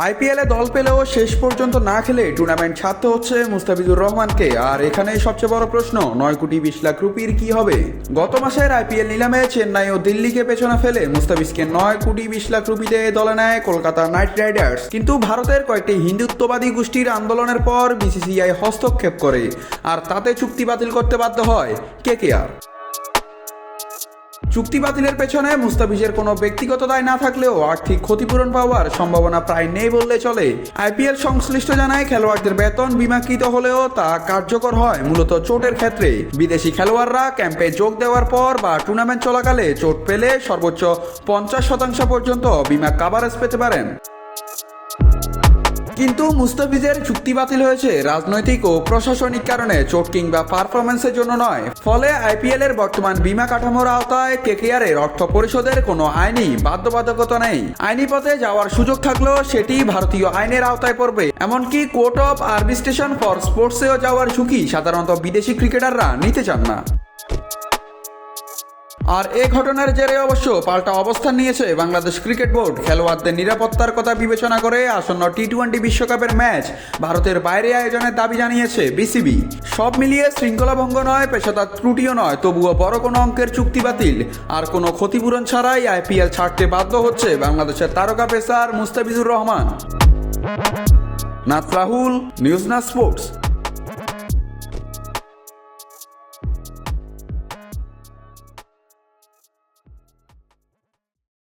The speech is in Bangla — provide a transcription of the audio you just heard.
আইপিএলে দল পেলেও শেষ পর্যন্ত না খেলে টুর্নামেন্ট ছাড়তে হচ্ছে মুস্তাফিজুর রহমানকে। আর এখানেই সবচেয়ে বড় প্রশ্ন, 9,20,00,000 রুপির কি হবে? গত মাসের আইপিএল নিলামে চেন্নাই ও দিল্লিকে পেছনে ফেলে মুস্তাফিজকে 9,20,00,000 রুপি দিয়ে দলে নেয় কলকাতা নাইট রাইডার্স। কিন্তু ভারতের কয়েকটি হিন্দুত্ববাদী গোষ্ঠীর আন্দোলনের পর বিসিসিআই হস্তক্ষেপ করে, আর তাতে চুক্তি বাতিল করতে বাধ্য হয় কেকেআর। চুক্তি বাতিলের পেছনে মুস্তাফিজের কোনো ব্যক্তিগত দায় না থাকলেও আর্থিক ক্ষতিপূরণ পাওয়ার সম্ভাবনা প্রায় নেই বললে চলে। আইপিএল সংশ্লিষ্ট জানায়, খেলোয়াড়দের বেতন বিমাকৃত হলেও তা কার্যকর হয় মূলত চোটের ক্ষেত্রে। বিদেশি খেলোয়াড়রা ক্যাম্পে যোগ দেওয়ার পর বা টুর্নামেন্ট চলাকালে চোট পেলে সর্বোচ্চ 50% পর্যন্ত বিমা কাভারেজ পেতে পারেন। কিন্তু মুস্তাফিজের চুক্তি বাতিল হয়েছে রাজনৈতিক ও প্রশাসনিক কারণে, চোট কিংবা পারফরমেন্সের জন্য নয়। ফলে আইপিএল এর বর্তমান বিমা কাঠামোর আওতায় কেকেআর এর অর্থ পরিশোধের কোনো আইনি বাধ্যবাধকতা নেই। আইনি পথে যাওয়ার সুযোগ থাকলেও সেটি ভারতীয় আইনের আওতায় পড়বে। এমনকি কোর্ট অফ আরবিট্রেশন ফর স্পোর্টসেও যাওয়ার ঝুঁকি সাধারণত বিদেশি ক্রিকেটাররা নিতে চান না। আর এ ঘটনার জেরে অবশ্য পাল্টা অবস্থান নিয়েছে বাংলাদেশ ক্রিকেট বোর্ড। খেলোয়াড়দের নিরাপত্তার কথা বিবেচনা করে আসন্ন টি-20 বিশ্বকাপের ম্যাচ ভারতের বাইরে আয়োজনের দাবি জানিয়েছে বিসিবি। সব মিলিয়ে শৃঙ্খলা ভঙ্গ নয়, পেশাদার ত্রুটিও নয়, তবুও বড় কোনো অঙ্কের চুক্তি বাতিল আর কোনো ক্ষতিপূরণ ছাড়াই আইপিএল ছাড়তে বাধ্য হচ্ছে বাংলাদেশের তারকা পেসার মুস্তাফিজুর রহমান। নাথ রাহুল, নিউজ না স্পোর্টস।